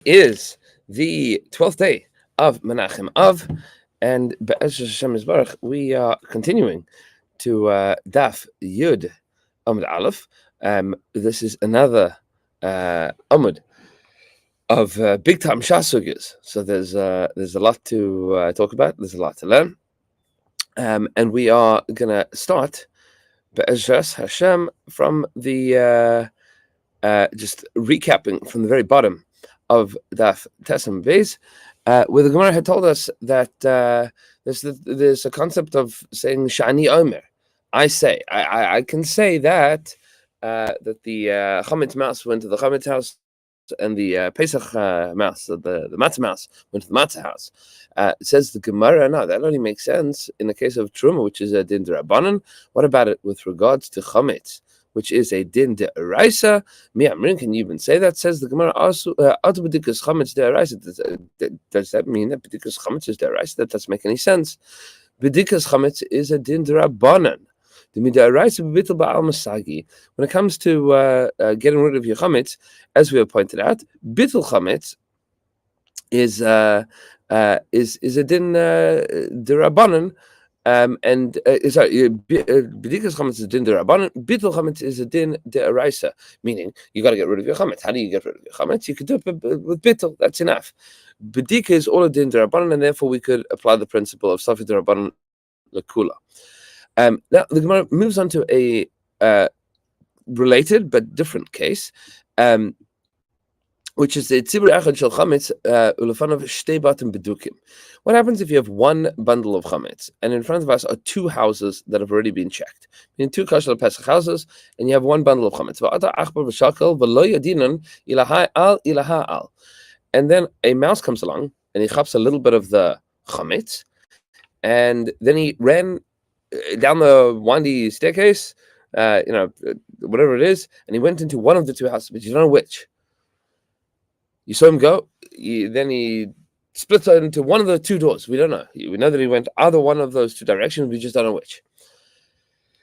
Is the 12th day of Menachem Av, and Be'ez Hashem Yisbarach, we are continuing to Daf Yud Amud Aleph. This is another Amud of big time Shasugas. So there's a lot to talk about. There's a lot to learn, and we are gonna start Be'ez Hashem from the just recapping from the very bottom of Daf Tessim Beis, where the Gemara had told us that there's a concept of saying Shani Omer. I say, I can say that that the Chametz mouse went to the Chametz house, and the Pesach mouse, the Matzah mouse, went to the Matzah house. It says the Gemara, no, that only makes sense in the case of Truma, which is a din d'Rabbanan. What about it with regards to Chametz, which is a din d'Oraisa? Mi'amrin, can you even say that? Says the Gemara, also, b'dikas Chametz d'Oraisa. Does that mean that b'dikas Chametz is d'Oraisa? That doesn't make any sense. B'dikas Chametz is a din d'Rabbanan. When it comes to getting rid of your chametz, as we have pointed out, bittul chametz is a din derabanan, and sorry, b'dikas chametz is a din derabanan. Bittul chametz is a din deoraisa, meaning you got to get rid of your chametz. How do you get rid of your chametz? You could do it with bittul. That's enough. B'dika is all a din derabanan, and therefore we could apply the principle of safi derabanan lekula. Now the Gemara moves on to a related but different case, which is the tzibur echad shel chametz ulefanav shtei batim bedukim. What happens if you have one bundle of chametz and in front of us are two houses that have already been checked? In two kosher Pesach houses, and you have one bundle of chametz. And then a mouse comes along and he chaps a little bit of the chametz, and then he ran down the windy staircase, whatever it is, and he went into one of the two houses, but you don't know which. You saw him go, then he splits into one of the two doors. We don't know. We know that he went either one of those two directions, we just don't know which.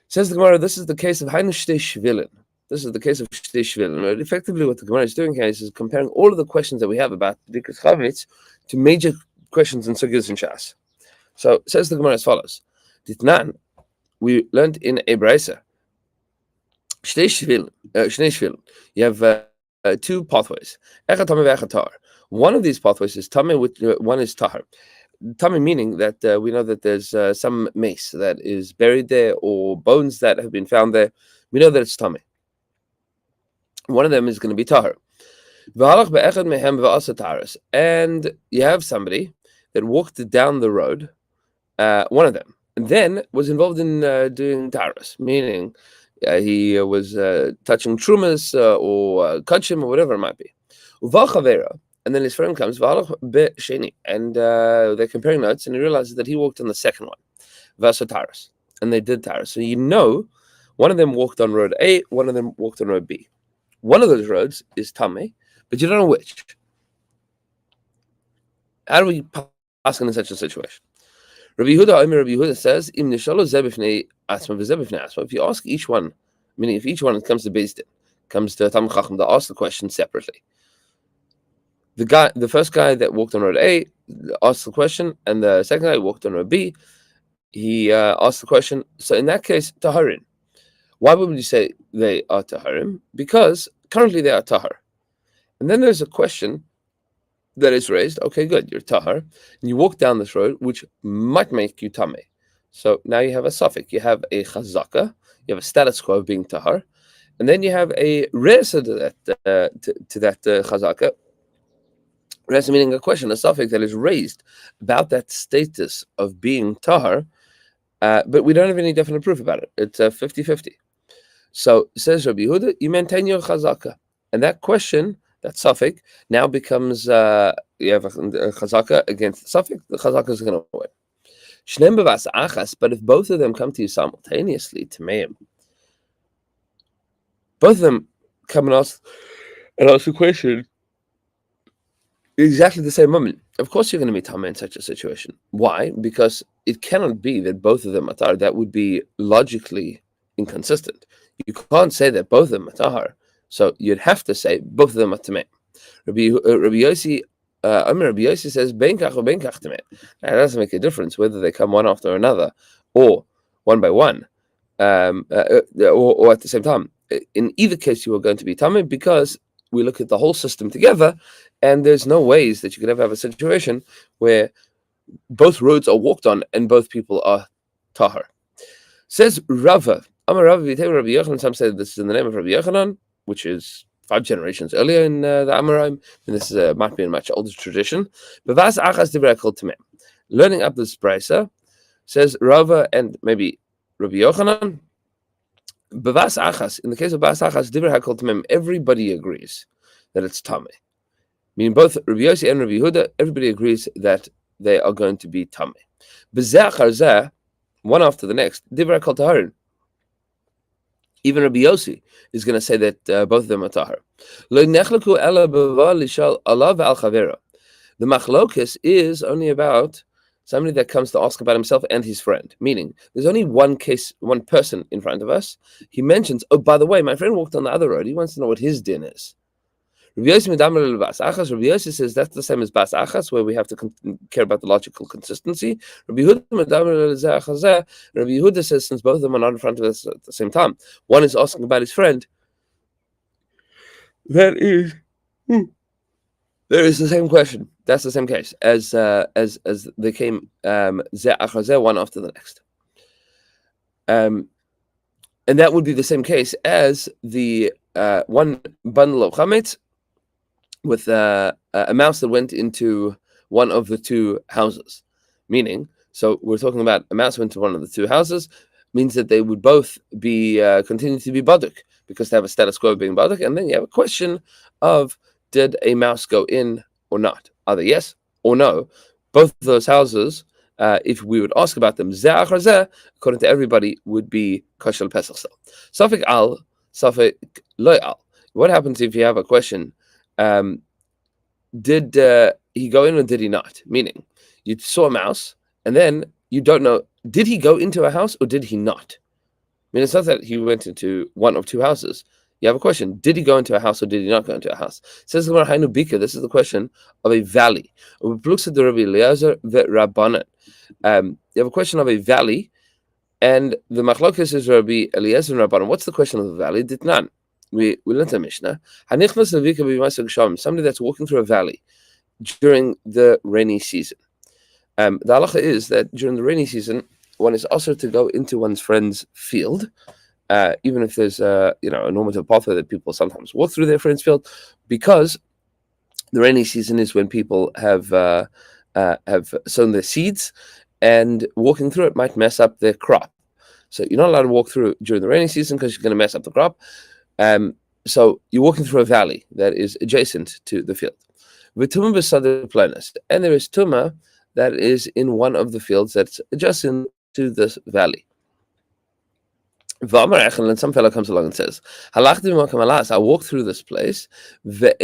Says the Gemara, this is the case of Hainu Shtei Shvilin. This is the case of Shtei Shvilin. Effectively, what the Gemara is doing here is comparing all of the questions that we have about B'dikas Chametz to major questions in Sugis and Shas. So, says the Gemara as follows. Ditnan, we learned in a brisa. Shnei shvilin. You have two pathways. Echad tameh ve'echad tahar. One of these pathways is tameh, one is tahar. Tameh meaning that we know that there's some mace that is buried there or bones that have been found there. We know that it's tameh. One of them is going to be tahar. V'halach be'echad mehem ve'asa taharas. And you have somebody that walked down the road, one of them, and then was involved in doing taharas, meaning he was touching trumas or kachim or whatever it might be. And then his friend comes, and they're comparing notes, and he realizes that he walked on the second one, taharas, and they did taharas. So you know, one of them walked on road A, one of them walked on road B. One of those roads is tameh, but you don't know which. How do we pass in such a situation? Rabbi Yehuda says, if you ask each one, meaning if each one comes to Beis Din, comes to Talmid Chacham, they ask the question separately. The first guy that walked on road A asked the question, and the second guy walked on road B, he asked the question. So in that case, taharim. Why would you say they are taharim? Because currently they are tahar. And then there's a question that is raised. Okay, good, you're tahar, and you walk down this road, which might make you tameh. So now you have a suffix, you have a chazaka, you have a status quo of being tahar, and then you have a resa to that chazaka. Resa meaning a question, a suffix that is raised about that status of being tahar, but we don't have any definite proof about it. It's 50-50. So says Rabbi Yehuda, you maintain your chazaka, and that question, that suffix, now becomes you have a chazaka against the suffix. The chazaka is going to win. Shneim b'vas achas, but if both of them come to you simultaneously, tameim, both of them come and ask the question exactly the same moment. Of course, you're going to be tameh in such a situation. Why? Because it cannot be that both of them are tahar. That would be logically inconsistent. You can't say that both of them are tahar. So you'd have to say both of them are tameh. Rabbi Yossi, Rabbi Yossi says, "Ben kach or ben kach tameh." Now, it doesn't make a difference whether they come one after another or one by one, or at the same time. In either case, you are going to be tameh because we look at the whole system together, and there's no ways that you could ever have a situation where both roads are walked on and both people are tahar. Says Rava, Amar Rava, Rabbi Yochanan. Some say this is in the name of Rabbi Yochanan, which is 5 generations earlier in the Amoraim, and this might be a much older tradition. Bevas achas divrei kol tameh. Learning up this brisa, says Rava and maybe Rabbi Yochanan. Bevas achas, in the case of Bas achas divrei kol tameh, everybody agrees that it's tameh. Meaning both Rabbi Yossi and Rabbi Yehuda, everybody agrees that they are going to be tameh. B'zeh achar zeh, one after the next, divrei kol taharin. Even Rabbi Yossi is going to say that both of them are tahar. Lo nechleku ela b'va lishal alav ve'al chavera. The machlokes is only about somebody that comes to ask about himself and his friend. Meaning, there's only one case, one person in front of us. He mentions, oh, by the way, my friend walked on the other road. He wants to know what his din is. Rabbi Yossi says that's the same as Bas Achas, where we have to care about the logical consistency. Rabbi Yehuda says, since both of them are not in front of us at the same time, one is asking about his friend. There is the same question. That's the same case as they came zeh achar zeh, one after the next. And that would be the same case as the one bundle of chametz with a mouse that went into one of the two houses. Meaning, so we're talking about a mouse went to one of the two houses, means that they would both be continue to be baduk, because they have a status quo of being baduk, and then you have a question of, did a mouse go in or not? Either yes or no. Both of those houses, if we would ask about them, zeh achar zeh, according to everybody, would be kosher Pesach still. Safek al, safek lo al. What happens if you have a question? Did he go in or did he not? Meaning, you saw a mouse, and then you don't know, did he go into a house or did he not? I mean, it's not that he went into one of two houses. You have a question, did he go into a house or did he not go into a house? It says, this is the question of a valley. You have a question of a valley, and the machlokes is Rabbi Eliezer and Rabbanan. What's the question of the valley? Did none. We learned a Mishnah. Somebody that's walking through a valley during the rainy season. The halacha is that during the rainy season, one is also to go into one's friend's field, even if there's a normative pathway that people sometimes walk through their friend's field, because the rainy season is when people have sown their seeds, and walking through it might mess up their crop. So you're not allowed to walk through during the rainy season because you're going to mess up the crop. So you're walking through a valley that is adjacent to the field. And there is tumah that is in one of the fields that's adjacent to this valley. And some fellow comes along and says, I walked through this place. I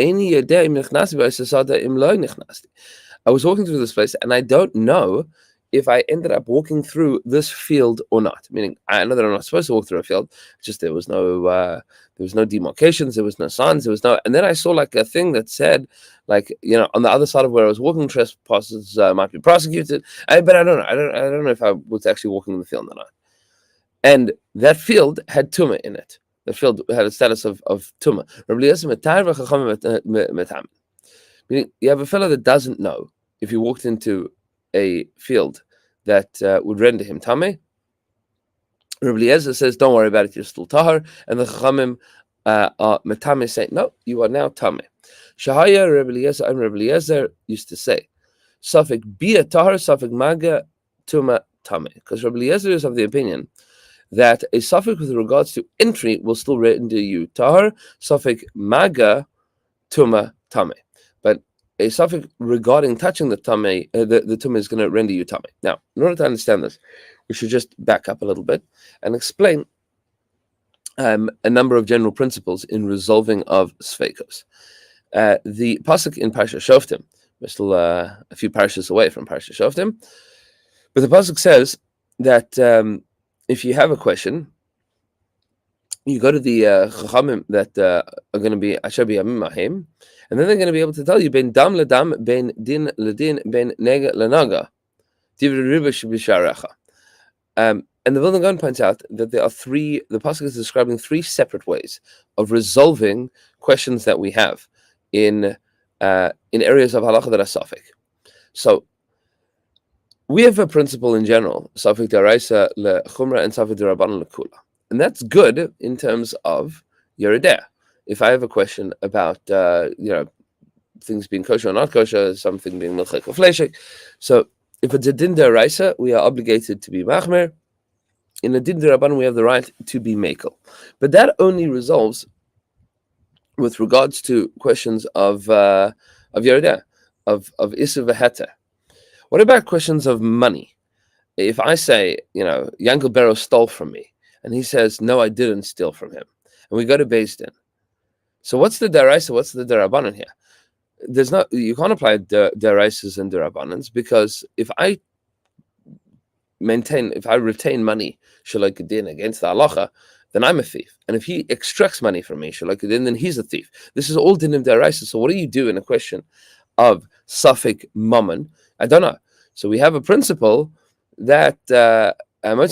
was walking through this place, and I don't know if I ended up walking through this field or not. Meaning, I know that I'm not supposed to walk through a field. Just there was no demarcations, there was no signs, and then I saw like a thing that said, like, on the other side of where I was walking, trespassers might be prosecuted. But I don't know. I don't know if I was actually walking in the field or not. And that field had tumah in it. The field had a status of tumah. Meaning, you have a fellow that doesn't know if he walked into a field that would render him tameh. Rabbi Eliezer says, don't worry about it, you're still tahar. And the chachamim are metameh, saying, no, you are now tameh. Shahaya Rabbi Eliezer used to say, Safek bia tahar, Safek maga tuma tameh. Because Rabbi Eliezer is of the opinion that a suffix with regards to entry will still render you tahar, Safek maga tuma tameh. But a suffix regarding touching the tameh, the tumah is going to render you tameh. Now, in order to understand this, we should just back up a little bit and explain a number of general principles in resolving of sfeikos. The pasuk in Parsha Shoftim, we're still a few parshas away from Parsha Shoftim, but the pasuk says that if you have a question, you go to the chachamim that are going to be Asher B'Yamim Mahim, And then they're going to be able to tell you ben dam ledam, ben din ledin, ben nega lenaga. And the Vilna Gaon points out that there are the pasuk is describing three separate ways of resolving questions that we have in areas of halacha that are safek. So we have a principle in general, safek daraisa lechumra and safek darabanan lekula, and that's good in terms of yerideh. If I have a question about things being kosher or not kosher, something being milchek or fleshek, so if it's a din daraisa, we are obligated to be machmer. In a din derabanan, we have the right to be mekel, but that only resolves with regards to questions of yerideh, of iser v'heter. What about questions of money? If I say, Yankel Barrow stole from me, and he says, no, I didn't steal from him, and we go to Beis Din. So what's the deraisa? What's the derabanan here? You can't apply deraisas and derabanans, because if I retain money shalakadin against the halacha, then I'm a thief. And if he extracts money from me shalakadin, then he's a thief. This is all dinim deraisa. So what do you do in a question of safek mammon? I don't know. So we have a principle that somebody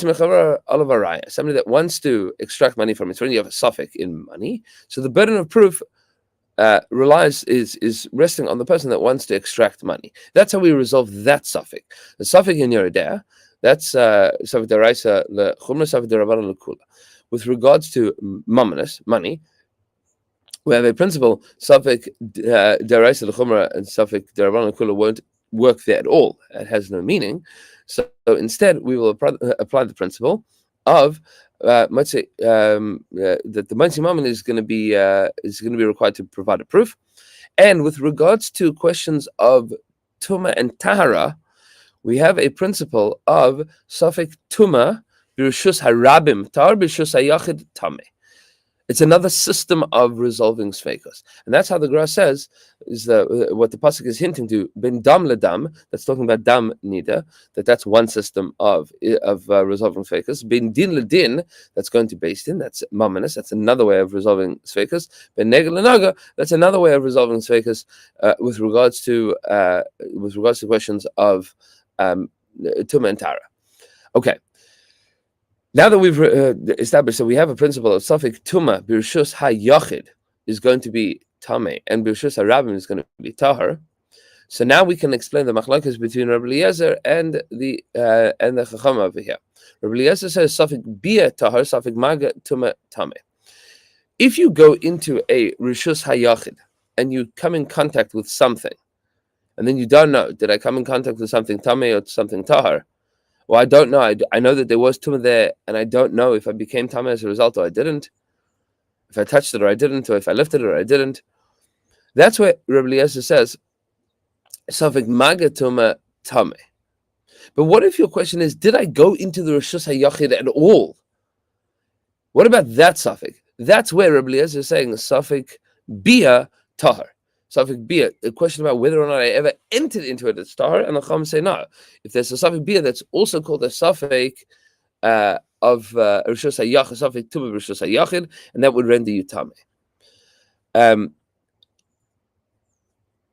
that wants to extract money from it, when you have a safek in money, so the burden of proof is resting on the person that wants to extract money. That's how we resolve that safek. The safek in yerideh, that's safek daraisa lechumra, safek derabanan lekula. With regards to mammonus, money, we have a principle, safek daraisa lechumra and safek derabanan lekula won't work there at all. It has no meaning. So instead, we will apply the principle of that the Motzi Mammon is going to be required to provide a proof. And with regards to questions of Tuma and Tahara, we have a principle of Safek Tuma Birshus Harabim Tahar Birshus Hayachid Tameh. It's another system of resolving sfeikos, and that's how the Gra says is what the pasuk is hinting to. Ben dam ledam, that's talking about dam nida. That's one system of resolving sfeikos. Ben din ledin, that's going to Beis Din. That's mammonus. That's another way of resolving sfeikos. Ben nega lenaga, that's another way of resolving sfeikos with regards to questions of tuma and tara. Okay. Now that we've established that we have a principle of safek tuma birshus hayachid is going to be tameh and birshus harabim is going to be tahar, so now we can explain the machlokes between Rabbi Eliezer and the chacham over here. Rabbi Eliezer says safek bia tahar, safek maga tuma tameh. If you go into a rishus hayachid and you come in contact with something, and then you don't know, did I come in contact with something tameh or something tahar? Well, I don't know. I know that there was tumah there, and I don't know if I became tameh as a result or I didn't. If I touched it or I didn't, or if I lifted it or I didn't. That's where Rabbi Eliezer says, "Safek maga tumah tameh." But what if your question is, did I go into the Rishus HaYachid at all? What about that safek? That's where Rabbi Eliezer is saying, "Safek bia tahar." Safek bia, a question about whether or not I ever entered into it as tahar, and the Chacham say no. If there's a safek bia that's also called a safek of Rishus HaYachid, safek tuma Rishus HaYachid, and that would render you tameh.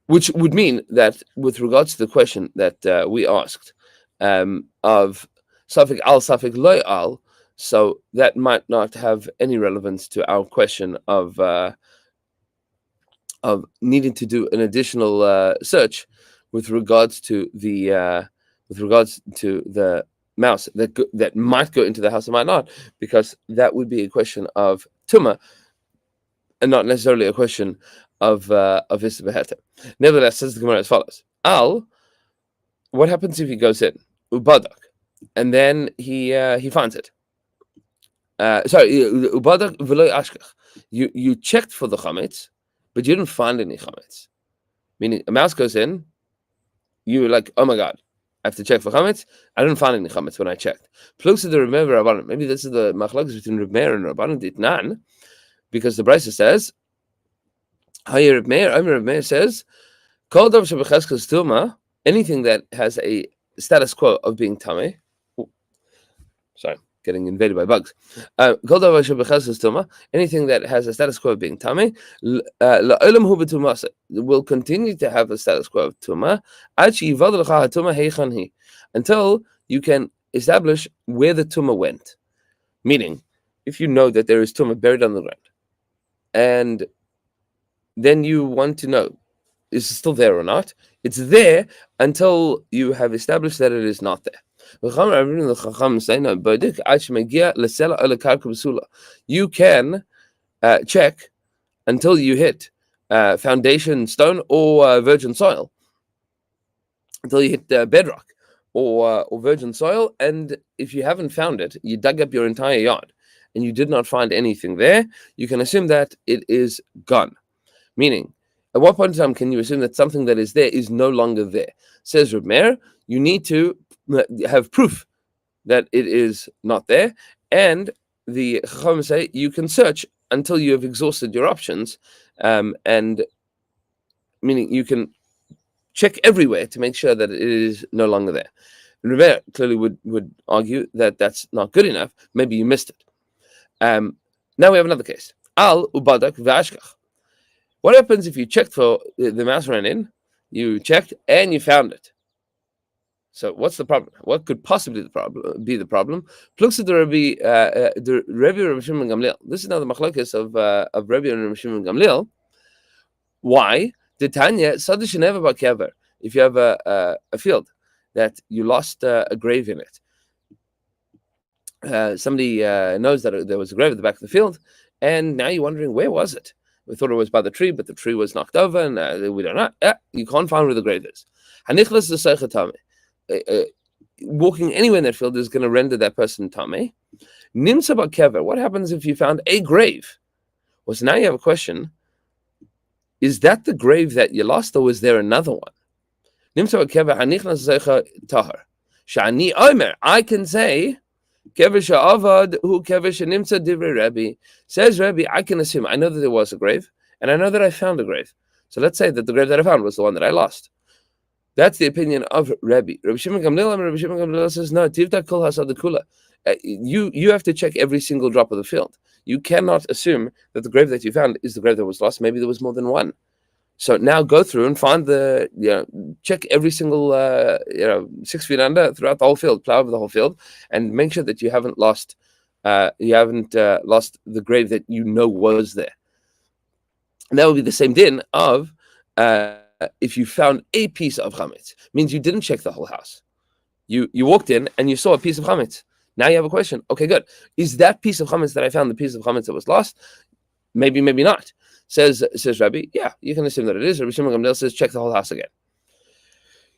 Which would mean that with regards to the question that we asked of safek al, safek loy al, so that might not have any relevance to our question of needing to do an additional search with regards to the mouse that might go into the house and might not, because that would be a question of tuma and not necessarily a question of Isabaheta. Nevertheless, says the Gemara as follows: Al, what happens if he goes in ubadak and then he finds it? Ubadak v'lo ashkach. You checked for the chametz, but you didn't find any chametz. Meaning, a mouse goes in, you were like, oh my god, I have to check for chametz. I didn't find any chametz when I checked. Plus, the remember Rabbanan. Maybe this is the machlokes between Reb Meir and Rabbanan Ditnan, because the Brisa says, Reb Meir says, Kol davar shebecheskes tuma, anything that has a status quo of being tameh. getting invaded by bugs. Anything that has a status quo of being tame, will continue to have a status quo of tuma until you can establish where the tuma went. Meaning, if you know that there is tuma buried on the ground, and then you want to know, is it still there or not? It's there until you have established that it is not there. You can check until you hit foundation stone or virgin soil, until you hit bedrock or virgin soil. And if you haven't found it, you dug up your entire yard and you did not find anything there, you can assume that it is gone. Meaning, at what point in time can you assume that something that is there is no longer there? Says Reb Meir, you need to have proof that it is not there. And the Chacham say you can search until you have exhausted your options, and meaning you can check everywhere to make sure that it is no longer there. Reb Meir clearly would argue that that's not good enough. Maybe you missed it. Now we have another case. Al ubadak v'ashkach. What happens if you checked for the mouse ran in, you checked and you found it? So what's the problem? What could possibly be the problem? The Rabbi Shimon Gamliel. This is now the machlokes of Rabbi and Shimon Gamliel. Why? The Tanya Sadish never bakever. If you have a field that you lost a grave in it, somebody knows that there was a grave at the back of the field, and now you're wondering, where was it? We thought it was by the tree, but the tree was knocked over, and we don't know. You can't find where the grave is. Walking anywhere in that field is going to render that person tame. Nimsa bakever. What happens if you found a grave? Well, so now you have a question. Is that the grave that you lost, or was there another one? Nimsa bakever hanichnas zeicha tahar. Shani omer. I can say, kevish avad hu kevish nimsa divrei Rabbi. Says Rabbi, I can assume. I know that there was a grave, and I know that I found a grave. So let's say that the grave that I found was the one that I lost. That's the opinion of Rabbi. Rabbi Shimon Gamliel says, no, tivta kol hasad kula. You have to check every single drop of the field. You cannot assume that the grave that you found is the grave that was lost. Maybe there was more than one. So now go through and find check every single 6 feet under throughout the whole field, plow over the whole field, and make sure that you haven't lost lost the grave that you know was there. And that would be the same din of if you found a piece of chametz. Means you didn't check the whole house. You walked in and you saw a piece of chametz. Now you have a question. Okay, good. Is that piece of chametz that I found the piece of chametz that was lost? Maybe, maybe not. Says Rabbi, yeah, you can assume that it is. Rabbi Shimon Gamliel says, check the whole house again.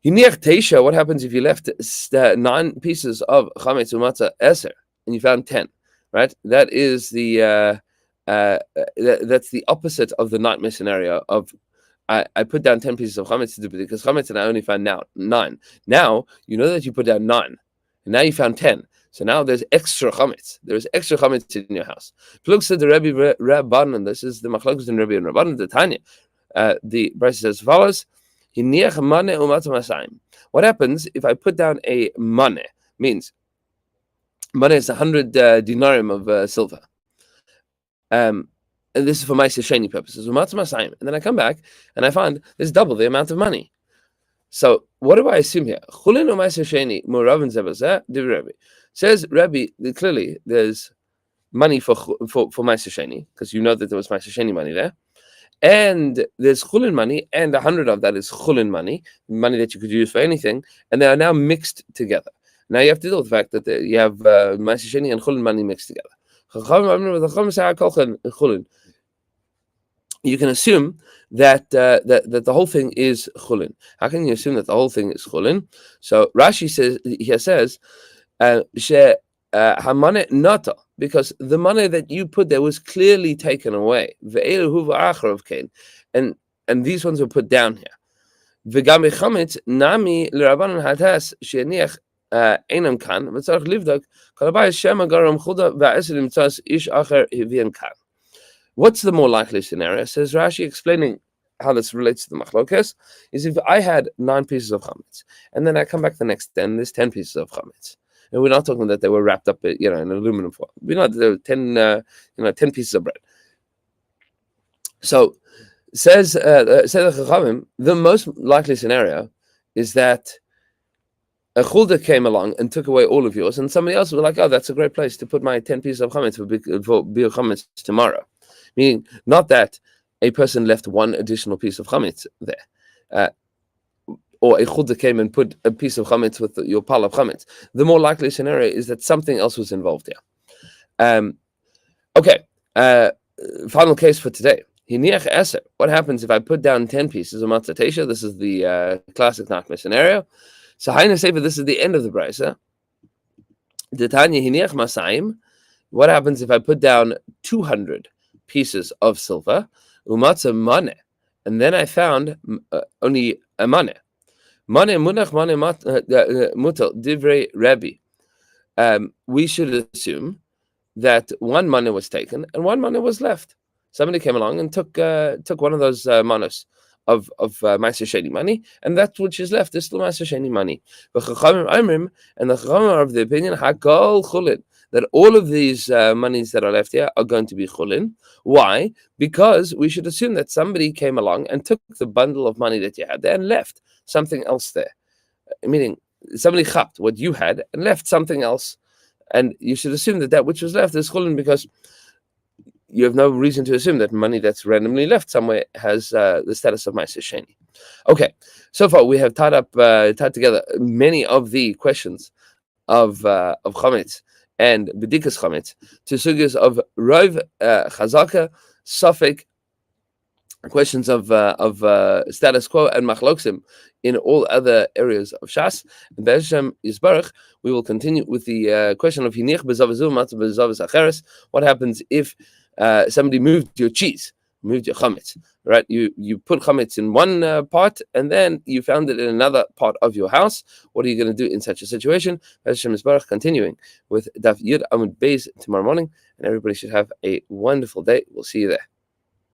What happens if you left 9 pieces of chametz umatzah eser and you found 10? Right? That is that's the opposite of the nightmare scenario of I put down 10 pieces of chametz because chametz and I only found now 9. Now you know that you put down 9, and now you found 10. So now there's extra chametz. There's extra chametz in your house. Plug said the Rabbi Rabban, this is the machlokes in Rabbi and Rabban, the Tanya. The Brisa says as follows: what happens if I put down a money? Means money is 100 dinarim of silver. And this is for Maseches Sheni purposes. And then I come back and I find there's double the amount of money. So what do I assume here? Says Rabbi, clearly there's money for Maseches Sheni, because you know that there was Maseches Sheni money there. And there's chulin money, and 100 of that is chulin money that you could use for anything, and they are now mixed together. Now you have to deal with the fact that you have Maseches Sheni and chulin money mixed together. You can assume that that the whole thing is chulin. How can you assume that the whole thing is chulin? So Rashi says hamane nata, because the money that you put there was clearly taken away. And these ones were put down here. V'gam chametz nami l'Rabbanan hatas sheniach einam kan v'tzarich livdok kalabayis shema garam chuda va'eser imtzas ish acher hivian kan. What's the more likely scenario? Says Rashi, explaining how this relates to the machlokes, is if I had 9 pieces of chametz, and then I come back the next day and there's 10 pieces of chametz. and we're not talking that they were wrapped up, in aluminum foil. We're not 10 pieces of bread. So says the Chachamim, the most likely scenario is that a chulda came along and took away all of yours, and somebody else was like, "Oh, that's a great place to put my 10 pieces of chametz for bir chametz tomorrow." Meaning, not that a person left one additional piece of chametz there, or a chulda came and put a piece of chametz with your pile of chametz. The more likely scenario is that something else was involved here. Okay, final case for today. Hiniach eser. What happens if I put down 10 pieces of matzah teisha? This is the classic nightmare scenario. So Haina Sefer, this is the end of the brisa. Detanya hiniach masayim. What happens if I put down 200 pieces of silver? Umatzah mane. And then I found only a mane. Mane munach mane mutal divrei Rabbi. We should assume that one mane was taken and one mane was left. Somebody came along and took one of those manos of Maseches Sheni money, and that which is left is still Maseches Sheni money. And the Chachamim are of the opinion hakol chulin, that all of these monies that are left here are going to be chulin. Why? Because we should assume that somebody came along and took the bundle of money that you had there and left something else there. Meaning somebody chapped what you had and left something else, and you should assume that which was left is chulin because you have no reason to assume that money that's randomly left somewhere has the status of Maseches Sheni. Okay, so far we have tied together many of the questions of chametz and bedikas chametz to sugyas of rov, chazaka, safek, questions of status quo and machloksim in all other areas of Shas. And Be'ezhem Yisbarach, we will continue with the question of hinich bezavazu matzah bezavas acheres. What happens if somebody moved your cheese, moved your chametz, right? You put chametz in one part and then you found it in another part of your house. What are you going to do in such a situation? Hashem Yisbarach, continuing with Daf Yud Amud Beis tomorrow morning, and everybody should have a wonderful day. We'll see you there.